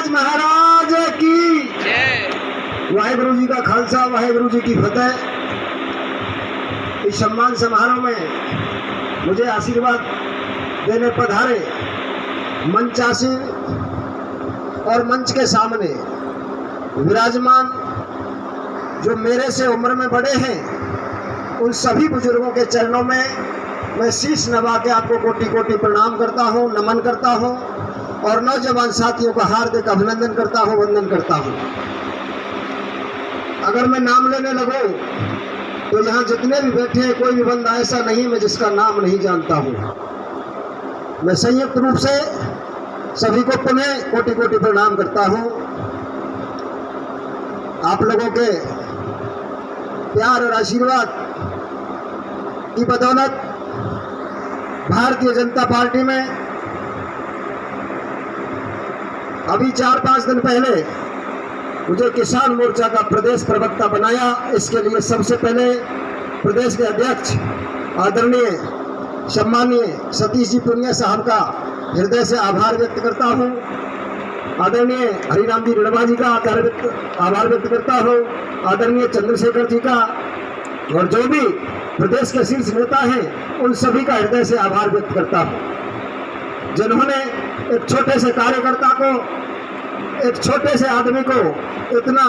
राज महाराज की वाहेगुरु जी का खालसा, वाहेगुरु जी की फतेह। इस सम्मान समारोह में मुझे आशीर्वाद देने पधारे मंचासीन और मंच के सामने विराजमान जो मेरे से उम्र में बड़े हैं, उन सभी बुजुर्गों के चरणों में मैं शीश नवा के आपको कोटि कोटि प्रणाम करता हूं, नमन करता हूं और नौजवान साथियों का हार्दिक अभिनंदन करता हूं, वंदन करता हूं। अगर मैं नाम लेने लगूं तो यहाँ जितने भी बैठे हैं कोई भी बंदा ऐसा नहीं मैं जिसका नाम नहीं जानता हूँ। मैं संयुक्त रूप से सभी को पुनः कोटि कोटि प्रणाम करता हूँ। आप लोगों के प्यार और आशीर्वाद की बदौलत भारतीय जनता पार्टी में अभी 4-5 दिन पहले मुझे किसान मोर्चा का प्रदेश प्रवक्ता बनाया। इसके लिए सबसे पहले प्रदेश के अध्यक्ष आदरणीय सम्मानीय सतीश जी पुनिया साहब का हृदय से आभार व्यक्त करता हूं। आदरणीय हरिराम जी रणवा जी का आभार व्यक्त करता हूं। आदरणीय चंद्रशेखर जी का और जो भी प्रदेश के शीर्ष नेता हैं उन सभी का हृदय से आभार व्यक्त करता हूं, जिन्होंने एक छोटे से कार्यकर्ता को, एक छोटे से आदमी को इतना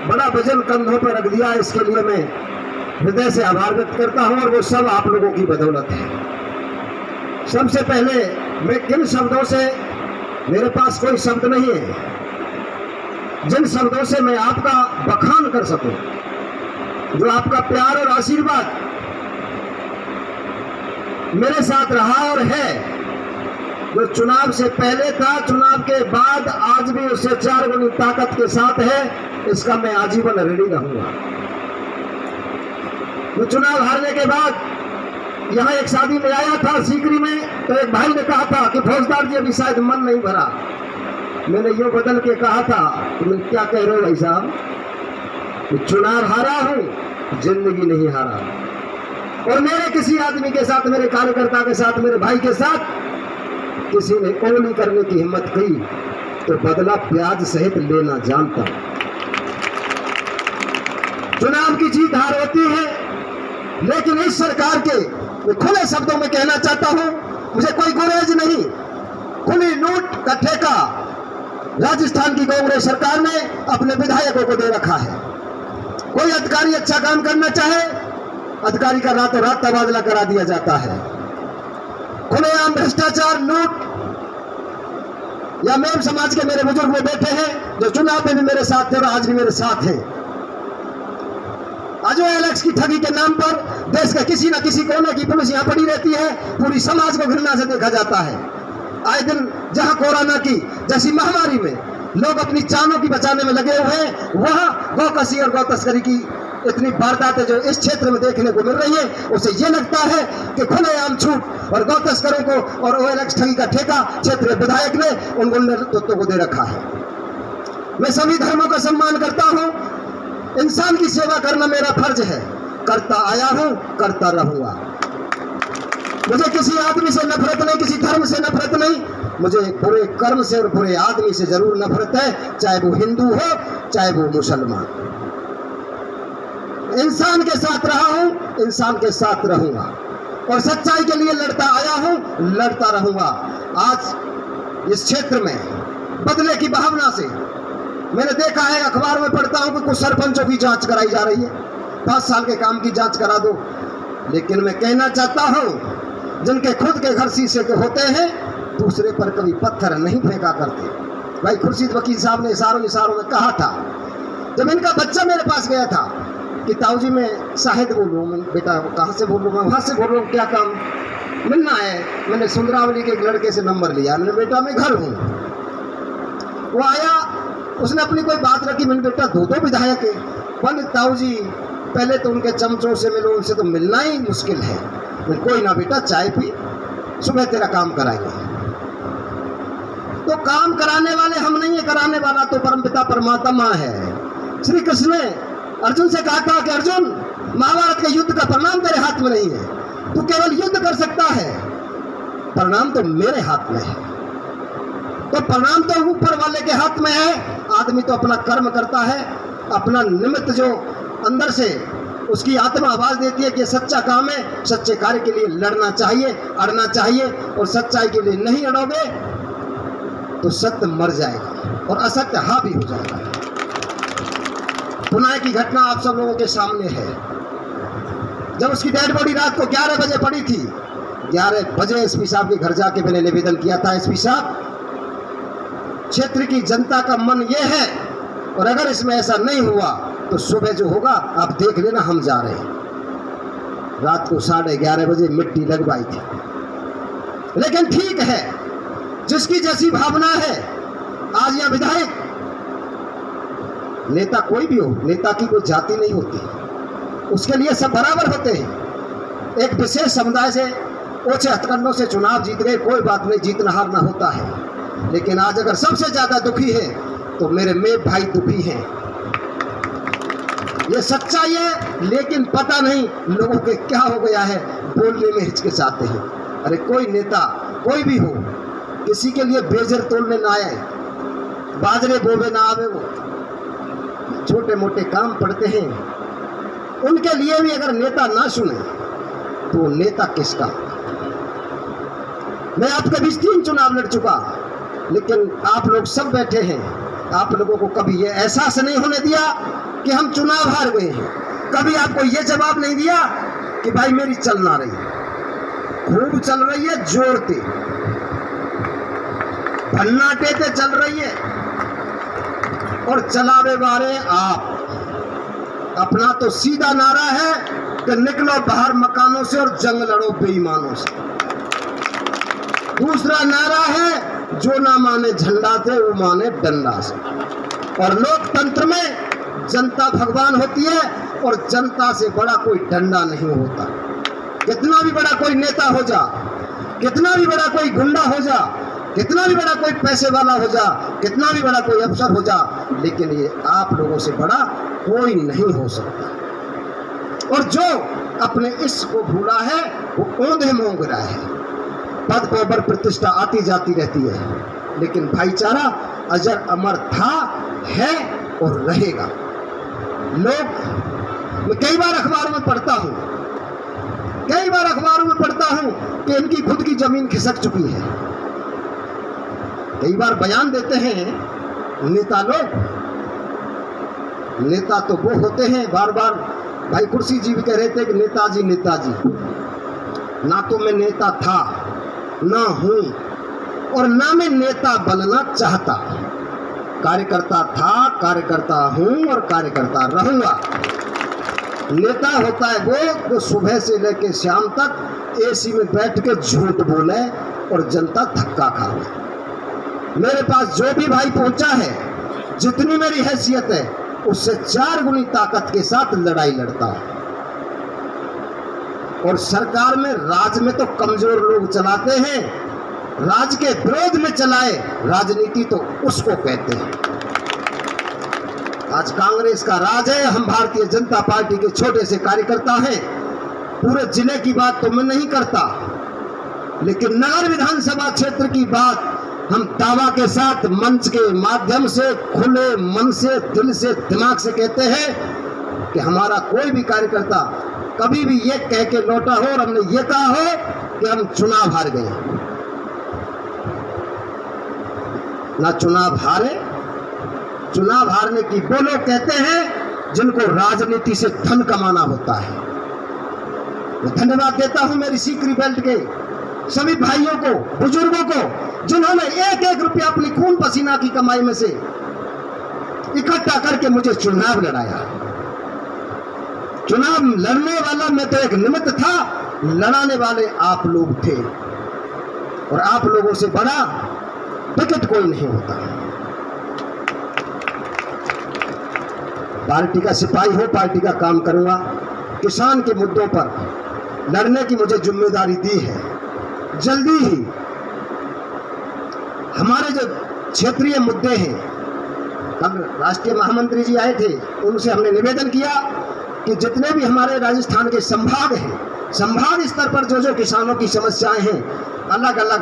बड़ा वजन कंधों पर रख दिया। इसके लिए मैं हृदय से आभार व्यक्त करता हूं और वो सब आप लोगों की बदौलत है। सबसे पहले मैं किन शब्दों से, मेरे पास कोई शब्द नहीं है जिन शब्दों से मैं आपका बखान कर सकूं, जो आपका प्यार और आशीर्वाद मेरे साथ रहा और है, जो चुनाव से पहले था, चुनाव के बाद आज भी उससे 4 गुनी ताकत के साथ है, इसका मैं आजीवन ऋणी रहूंगा। मैं चुनाव हारने के बाद यहाँ एक शादी में आया था सीकरी में, तो एक भाई ने कहा था कि फौजदार जी अभी शायद मन नहीं भरा। मैंने यूं बदल के कहा था, तुम क्या कह रहे हो भाई साहब, चुनाव हारा हूं, जिंदगी नहीं हारा। और मेरे किसी आदमी के साथ, मेरे कार्यकर्ता के साथ, मेरे भाई के साथ किसी ने ओली करने की हिम्मत की तो बदला प्याज सहित लेना जानता। चुनाव की जीत हार होती है, लेकिन इस सरकार के मैं खुले शब्दों में कहना चाहता हूं, मुझे कोई गुरेज नहीं। खुली लूट का ठेका राजस्थान की कांग्रेस सरकार ने अपने विधायकों को दे रखा है। कोई अधिकारी अच्छा काम करना चाहे, अधिकारी का रातों रात तबादला करा दिया जाता है। खुलेआम भ्रष्टाचार, लूट। या मेम समाज के मेरे बुजुर्ग में बैठे हैं जो चुनाव में भी मेरे साथ थे और आज भी मेरे साथ हैं। आज OLX की ठगी के नाम पर देश के किसी न किसी कोने की पुलिस यहां पड़ी रहती है, पूरी समाज को घृणा से देखा जाता है। आए दिन जहां कोरोना की जैसी महामारी में लोग अपनी जानों की बचाने में लगे हुए हैं, वहां गौकसी और गौ तस्करी की इतनी वारदातें जो इस क्षेत्र में देखने को मिल रही है, उससे ये लगता है कि खुलेआम छूट और गौ तस्करों को और OLX ठगी का ठेका क्षेत्रीय विधायक ने उन गुंडे तत्वों को दे रखा है। मैं सभी धर्मों का सम्मान करता हूं, इंसान की सेवा करना मेरा फर्ज है, करता आया हूं, करता रहूंगा। मुझे किसी आदमी से नफरत नहीं, किसी धर्म से नफरत नहीं, मुझे बुरे कर्म से और बुरे आदमी से जरूर नफरत है, चाहे वो हिंदू हो चाहे वो मुसलमान। इंसान के साथ रहा हूं, इंसान के साथ रहूंगा और सच्चाई के लिए लड़ता आया हूं, लड़ता रहूंगा। आज इस क्षेत्र में बदले की भावना से मैंने देखा है, अखबार में पढ़ता हूं कि कुछ सरपंचों की जांच कराई जा रही है, 5 साल के काम की जांच करा दो। लेकिन मैं कहना चाहता हूं, जिनके खुद के घर शीशे के होते हैं, दूसरे पर कभी पत्थर नहीं फेंका करते। भाई खुर्शीद वकील साहब ने इशारों में कहा था, जब इनका बच्चा मेरे पास गया था कि ताऊ जी मैं शाहिद बोल रहा हूँ। बेटा कहाँ से बोल रहा हूँ? वहाँ से बोल रहा हूँ। क्या काम? मिलना है। मैंने सुंदरावली के एक लड़के से नंबर लिया। मैंने बेटा मैं घर हूँ। वो आया, उसने अपनी कोई बात रखी। मैंने बेटा 2 विधायक है। बोले ताऊ जी पहले तो उनके चमचों से मिलो, उनसे तो मिलना ही मुश्किल है। कोई ना बेटा, चाय पी, सुबह तेरा काम कराएंगे। तो काम कराने वाले हम नहीं है, कराने वाला तो परमपिता परमात्मा है। श्री कृष्ण ने अर्जुन से कहा था कि अर्जुन, महाभारत के युद्ध का परिणाम तेरे हाथ में नहीं है, तू केवल युद्ध कर सकता है, परिणाम तो मेरे हाथ में है। तो परिणाम तो ऊपर वाले के के हाथ में है। आदमी तो अपना कर्म करता है, अपना निमित्त जो अंदर से उसकी आत्मा आवाज देती है कि सच्चा काम है, सच्चे कार्य के लिए लड़ना चाहिए, अड़ना चाहिए। और सच्चाई के लिए नहीं अड़ोगे तो सत्य मर जाएगा और असत्य हावी हो जाएगा। पुणे की घटना आप सब लोगों के सामने है। जब उसकी डेड बॉडी रात को 11 बजे पड़ी थी, 11 बजे एसपी साहब के घर जाके मैंने निवेदन किया था, एसपी साहब क्षेत्र की जनता का मन ये है और अगर इसमें ऐसा नहीं हुआ तो सुबह जो होगा आप देख लेना, हम जा रहे हैं। रात को 11:30 बजे मिट्टी लगवाई थी। लेकिन ठीक है, जिसकी जैसी भावना है। आज यह विधायक, नेता कोई भी हो, नेता की कोई जाति नहीं होती, उसके लिए सब बराबर होते हैं। एक विशेष समुदाय से ओछे हथकंडों से चुनाव जीत गए, कोई बात नहीं, जीतना हारना होता है। लेकिन आज अगर सबसे ज्यादा दुखी है तो मेरे मेव भाई दुखी हैं। ये सच्चाई है, लेकिन पता नहीं लोगों के क्या हो गया है, बोलने में हिचकिचाते हैं। अरे कोई नेता कोई भी हो, किसी के लिए बेजर तोड़ने ना आए, बाजरे बोवे ना आवे, वो छोटे मोटे काम पड़ते हैं, उनके लिए भी अगर नेता ना सुने तो नेता किसका। मैं आपके बीच 3 चुनाव लड़ चुका, लेकिन आप लोग सब बैठे हैं, आप लोगों को कभी ये एहसास नहीं होने दिया कि हम चुनाव हार गए हैं। कभी आपको ये जवाब नहीं दिया कि भाई मेरी चल ना रही, खूब चल रही है, जोरते भन्नाटे पे चल रही है और चलावे वाले आप। अपना तो सीधा नारा है कि निकलो बाहर मकानों से और जंग लड़ो बेईमानों से। दूसरा नारा है जो ना माने झंडा से वो माने डंडा से। और लोकतंत्र में जनता भगवान होती है और जनता से बड़ा कोई डंडा नहीं होता। कितना भी बड़ा कोई नेता हो जा, कितना भी बड़ा कोई गुंडा हो जा, कितना भी बड़ा कोई पैसे वाला हो जा, कितना भी बड़ा कोई अफसर हो जा, लेकिन ये आप लोगों से बड़ा कोई नहीं हो सकता। और जो अपने इश्क को भूला है वो औंधे मोंग रहा है। पद पर प्रतिष्ठा आती जाती रहती है, लेकिन भाईचारा अजर अमर था, है और रहेगा। मैं कई बार अखबारों में पढ़ता हूं, कि इनकी खुद की जमीन खिसक चुकी है। कई बार बयान देते हैं नेता लोग। नेता तो वो होते हैं, बार बार भाई कुर्सी जी भी कह रहे थे कि नेताजी नेताजी। ना तो मैं नेता था, ना हूं, और ना मैं नेता बनना चाहता। कार्यकर्ता था, कार्यकर्ता हूं और कार्यकर्ता रहूंगा। नेता होता है वो जो सुबह से लेकर शाम तक एसी में बैठ के झूठ बोले और जनता धक्का खावे। मेरे पास जो भी भाई पहुंचा है, जितनी मेरी हैसियत है, उससे 4 गुनी ताकत के साथ लड़ाई लड़ता हूं। और सरकार में, राज में तो कमजोर लोग चलाते हैं, राज के विरोध में चलाए राजनीति तो उसको कहते हैं। आज कांग्रेस का राज है, हम भारतीय जनता पार्टी के छोटे से कार्यकर्ता हैं। पूरे जिले की बात तो मैं नहीं करता, लेकिन नगर विधानसभा क्षेत्र की बात हम दावा के साथ मंच के माध्यम से, खुले मन से, दिल से, दिमाग से कहते हैं कि हमारा कोई भी कार्यकर्ता कभी भी ये कह के लौटा हो और हमने ये कहा हो कि हम चुनाव हार गए। ना चुनाव हारे। चुनाव हारने की वो लोग कहते हैं जिनको राजनीति से धन कमाना होता है। मैं धन्यवाद देता हूं मेरी सीकरी बेल्ट के सभी भाइयों को, बुजुर्गों को, जिन्होंने 1-1 रुपया अपनी खून पसीना की कमाई में से इकट्ठा करके मुझे चुनाव लड़ाया। चुनाव लड़ने वाला मैं तो एक निमित्त था, लड़ाने वाले आप लोग थे। और आप लोगों से बड़ा टिकट कोई नहीं होता। पार्टी का सिपाही हो, पार्टी का काम करूंगा। किसान के मुद्दों पर लड़ने की मुझे जिम्मेदारी दी है। जल्दी ही हमारे जो क्षेत्रीय मुद्दे हैं, कल राष्ट्रीय महामंत्री जी आए थे, उनसे हमने निवेदन किया कि जितने भी हमारे राजस्थान के संभाग हैं, संभाग स्तर पर जो जो किसानों की समस्याएं हैं, अलग अलग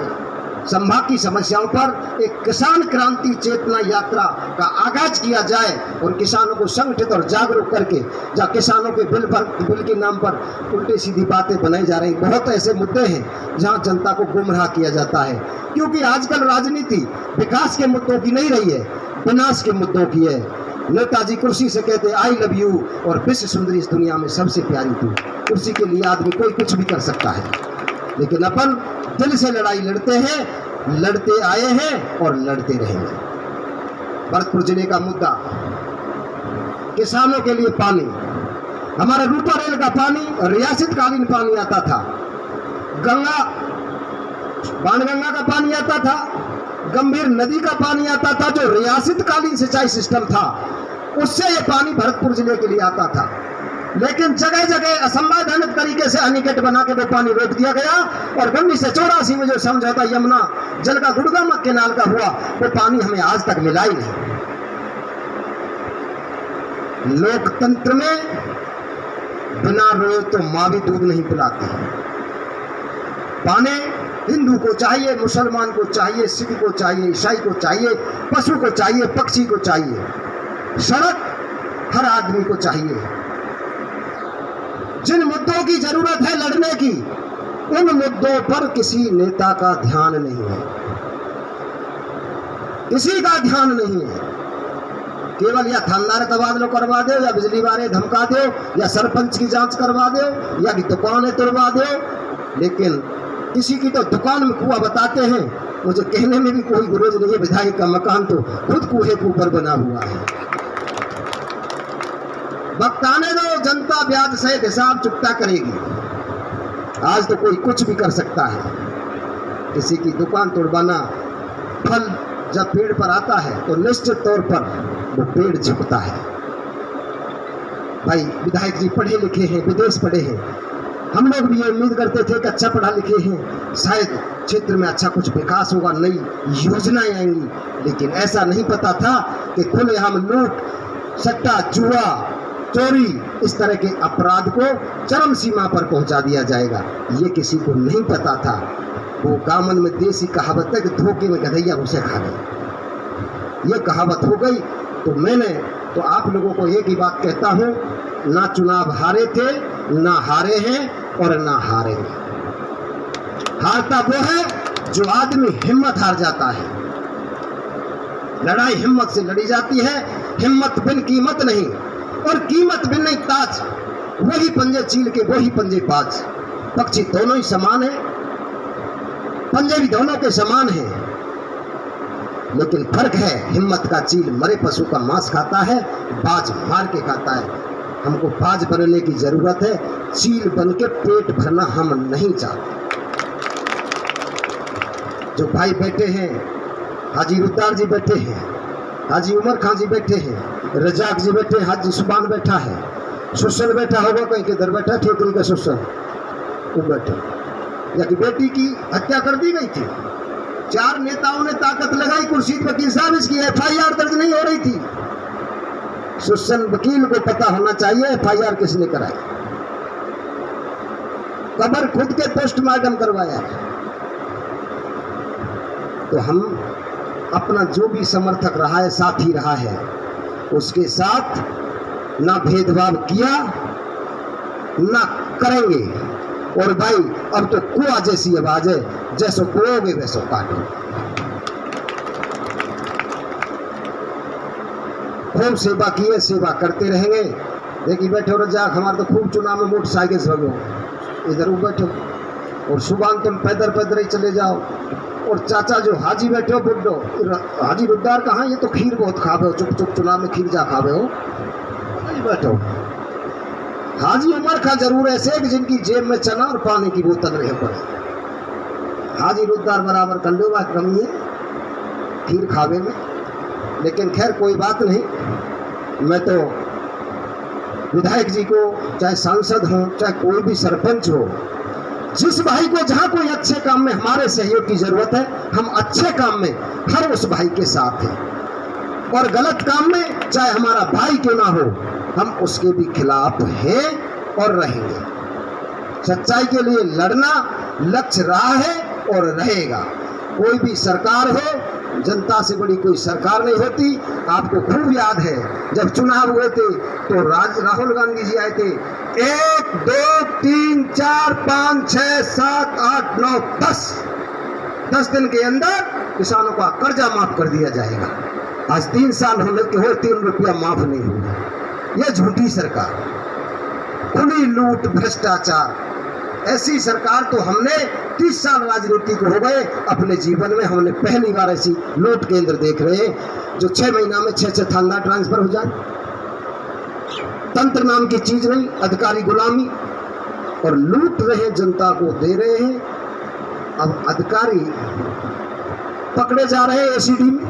संभाग की समस्याओं पर एक किसान क्रांति चेतना यात्रा का आगाज किया जाए और किसानों को संगठित और जागरूक करके, जहाँ किसानों के बिल के नाम पर उल्टी सीधी बातें बनाई जा रही। बहुत ऐसे मुद्दे हैं जहाँ जनता को गुमराह किया जाता है, क्योंकि आजकल राजनीति विकास के मुद्दों की नहीं रही है, विनाश के मुद्दों की है। नेताजी कुर्सी से कहते आई लव यू और विश्व सुंदरी इस दुनिया में सबसे प्यारी तू। कुर्सी के लिए आदमी कोई कुछ भी कर सकता है, लेकिन अपन दिल से लड़ाई लड़ते हैं, लड़ते आए हैं और लड़ते रहेंगे। भरतपुर जिले का मुद्दा किसानों के लिए पानी। हमारे रूपा रेल का पानी रियासत कालीन पानी आता था, गंगा बाणगंगा का पानी आता था, गंभीर नदी का पानी आता था, जो रियासत कालीन सिंचाई सिस्टम था, उससे ये पानी भरतपुर जिले के लिए आता था। लेकिन जगह जगह असंवैधानिक तरीके से एनीकट बना के वो पानी रोक दिया गया और 1984 में जो समझौता यमुना जल का गुड़गामा केनाल का हुआ, वो पानी हमें आज तक मिला ही नहीं। लोकतंत्र में बिना रोए तो माँ भी दूध नहीं पिलाती। पानी हिंदू को चाहिए, मुसलमान को चाहिए, सिख को चाहिए, ईसाई को चाहिए, पशु को चाहिए, पक्षी को चाहिए, सड़क हर आदमी को चाहिए। जिन मुद्दों की जरूरत है लड़ने की, उन मुद्दों पर किसी नेता का ध्यान नहीं है, किसी का ध्यान नहीं है। केवल या थानेदार तबादला करवा दो, या बिजली वाले धमका दो, या सरपंच की जांच करवा दो, या कि दुकानें तोड़वा दो, लेकिन किसी की तो दुकान में कुआं बताते हैं। मुझे कहने में भी कोई गुरेज नहीं है, विधायक का मकान तो खुद कुएं के ऊपर बना हुआ है। वक्त आने दो, जनता ब्याज सहित हिसाब चुकता करेगी। आज तो कोई कुछ भी कर सकता है, किसी की दुकान तोड़वाना। फल जब पेड़ पर आता है तो निश्चित तौर पर वो पेड़ झुकता है। भाई विधायक जी पढ़े लिखे हैं, विदेश पढ़े हैं, हम लोग भी ये उम्मीद करते थे कि अच्छा पढ़ा लिखे हैं, शायद क्षेत्र में अच्छा कुछ विकास होगा, नई योजनाएं आएंगी, लेकिन ऐसा नहीं पता था कि खुलेआम लूट, सट्टा, जुआ, चोरी, इस तरह के अपराध को चरम सीमा पर पहुंचा दिया जाएगा। ये किसी को नहीं पता था। वो गामन में देसी कहावत है कि धोखे में गधैया उसे खा गई। ये कहावत हो गई। तो मैंने तो आप लोगों को एक ही बात कहता हूँ, ना चुनाव हारे थे, ना हारे हैं और ना हारेंगे। हारता वो है जो आदमी हिम्मत हार जाता है। लड़ाई हिम्मत से लड़ी जाती है, हिम्मत बिन कीमत नहीं और कीमत बिन नहीं ताज। वही पंजे चील के वही पंजे बाज। पक्षी दोनों ही समान है, पंजे भी दोनों के समान हैं, लेकिन फर्क है हिम्मत का चील मरे पशु का मांस खाता है, बाज मार के खाता है। हमको बाज बनने की जरूरत है, चील बन के पेट भरना हम नहीं चाहते। जो भाई बैठे हैं, हाजी रुद्दार जी बैठे हैं, हाजी उमर खान जी बैठे हैं, रजाक जी बैठे हैं, हाजी सुबान बैठा है, सुसन बैठा होगा, कहीं किधर बैठा, ठेकरी का सुसन वो बैठे, या कि बेटी की हत्या कर दी गई थी। 4 नेताओं ने ताकत लगाई कुर्सी पर, वकील साहब इसकी FIR दर्ज नहीं हो रही थी। सुसन वकील को पता होना चाहिए FIR किसने कराई। कबर खुद के पोस्टमार्टम करवाया। तो हम अपना जो भी समर्थक रहा है, साथी रहा है, उसके साथ ना भेदभाव किया, ना करेंगे। और भाई अब तो कुआं जैसी आवाज है, जैसो बोओगे वैसो काटो। खूब सेवा की है, सेवा करते रहेंगे। देखिए बैठे हो रजाक, हमारे तो खूब चुनाव में मोटरसाइकिल से भगो, इधर बैठो, और सुबह तुम पैदल पैदल ही चले जाओ। और चाचा जो हाजी बैठे हो बुड्ढो, हाजी रुद्दार कहाँ, ये तो खीर बहुत खावे हो, चुप चुप चुनाव में खीर जा खावे हो, बैठो। हाजी उमर खां जरूर ऐसे कि जिनकी जेब में चना और पानी की बोतल रहे पड़े। हाजी रुद्दार बराबर कंडोबा कमी है खीर खावे में, लेकिन खैर कोई बात नहीं। मैं तो विधायक जी को, चाहे सांसद हो, चाहे कोई भी सरपंच हो, जिस भाई को जहां कोई अच्छे काम में हमारे सहयोग की जरूरत है, हम अच्छे काम में हर उस भाई के साथ हैं, और गलत काम में चाहे हमारा भाई क्यों ना हो, हम उसके भी खिलाफ हैं और रहेंगे। सच्चाई के लिए लड़ना लक्ष्य रहा है और रहेगा। कोई भी सरकार हो, जनता से बड़ी कोई सरकार नहीं होती। आपको खूब याद है जब चुनाव हुए थे तो राहुल गांधी जी आए थे, 1 2 3 4 5 6 7 8 9 10 दिन के अंदर किसानों का कर्जा माफ कर दिया जाएगा। आज 3 साल होने के हो 3 रुपया माफ नहीं हुआ। यह झूठी सरकार, खुली लूट, भ्रष्टाचार, ऐसी सरकार तो हमने 30 साल राजनीति को हो गए, अपने जीवन में हमने पहली बार ऐसी लूट केंद्र देख रहे हैं जो 6 महीना में 6 थाना ट्रांसफर हो जाए। तंत्र नाम की चीज नहीं, अधिकारी गुलामी, और लूट रहे, जनता को दे रहे हैं। अब अधिकारी पकड़े जा रहे हैं एसीडी में।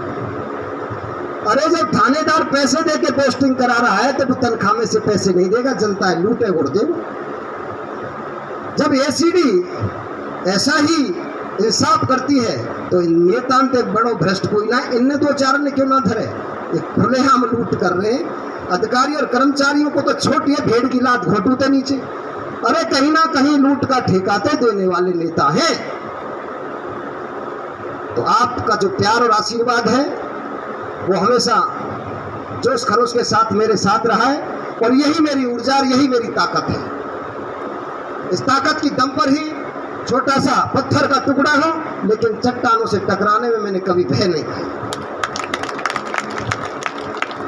अरे जब थानेदार पैसे दे के पोस्टिंग करा रहा है तो तनख्वाह में से पैसे नहीं देगा, जनता लूटे उड़ देगा। जब एसीडी ऐसा ही इंसाफ करती है तो नेता बड़ो भ्रष्ट कोई ना, इनने 2-4 ने क्यों ना धरे। ये खुलेआम लूट कर रहे हैं। अधिकारी और कर्मचारियों को तो छोटी है, भेड़ की लात घोटू तो नीचे। अरे कहीं ना कहीं लूट का ठेका तो देने वाले नेता हैं। तो आपका जो प्यार और आशीर्वाद है वो हमेशा जोश खरोश के साथ मेरे साथ रहा है, और यही मेरी ऊर्जा और यही मेरी ताकत है। इस ताकत की दम पर ही छोटा सा पत्थर का टुकड़ा हो, लेकिन चट्टानों से टकराने में मैंने कभी भय नहीं खाया।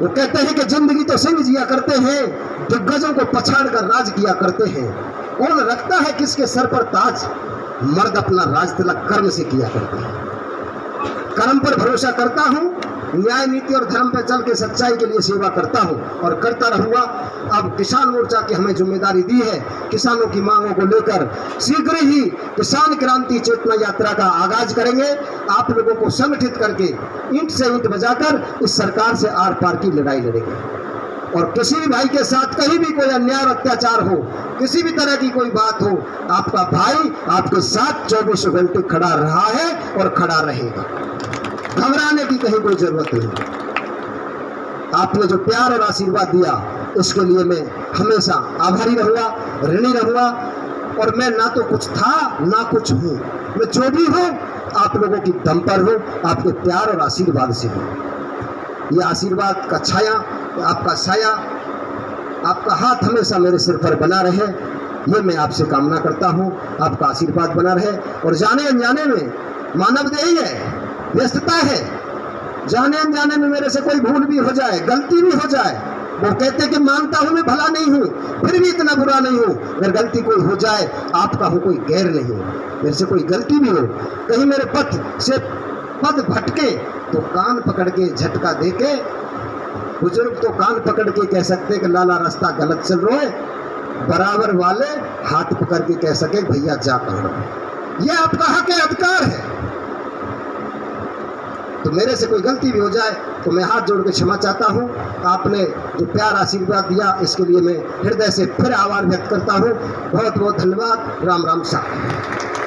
वो कहते हैं कि जिंदगी तो सिंह जिया करते हैं, दिग्गजों को पछाड़ कर राज किया करते हैं। कौन रखता है किसके सर पर ताज, मर्द अपना राज तिलक कर्म से किया करते हैं। कर्म पर भरोसा करता हूँ, न्याय नीति और धर्म पर चल के सच्चाई के लिए सेवा करता हूँ और करता रहूंगा। अब किसान मोर्चा की हमें जिम्मेदारी दी है, किसानों की मांगों को लेकर शीघ्र ही किसान क्रांति चेतना यात्रा का आगाज करेंगे। आप लोगों को संगठित करके ईंट से ईंट बजाकर इस सरकार से आर पार की लड़ाई लड़ेंगे। और किसी भी भाई के साथ कहीं भी कोई अन्याय और अत्याचार हो, किसी भी तरह की कोई बात हो, आपका भाई आपके साथ 24 घंटे खड़ा रहा है और खड़ा रहेगा। घबराने की कहीं कोई जरूरत नहीं। आपने जो प्यार और आशीर्वाद दिया उसके लिए मैं हमेशा आभारी रहूंगा, ऋणी रहूंगा। और मैं ना तो कुछ था ना कुछ हूं, मैं जो भी हूं आप लोगों की दम पर हूं, आपके प्यार और आशीर्वाद से हूं। ये आशीर्वाद का छाया, आपका साया, आपका हाथ हमेशा मेरे सिर पर बना रहे, ये मैं आपसे कामना करता हूं। आपका आशीर्वाद बना रहे। और जाने अनजाने में मानव देही है, व्यस्तता है, जाने अनजाने में मेरे से कोई भूल भी हो जाए, गलती भी हो जाए। वो कहते कि मानता हूं मैं भला नहीं हूं, फिर भी इतना बुरा नहीं हूं। अगर गलती कोई हो जाए, आपका हो कोई गैर नहीं हो, मेरे से कोई गलती भी हो, कहीं मेरे पथ से पद भटके तो कान पकड़ के झटका दे के, बुजुर्ग तो कान पकड़ के कह सकते कि लाला रास्ता गलत चल रहा है, बराबर वाले हाथ पकड़ के कह सके भैया जा कहां। यह आपका हक है, अधिकार है। तो मेरे से कोई गलती भी हो जाए तो मैं हाथ जोड़ के क्षमा चाहता हूँ। आपने जो प्यार आशीर्वाद दिया इसके लिए मैं हृदय से फिर आभार व्यक्त करता हूँ। बहुत बहुत धन्यवाद। राम राम साहब।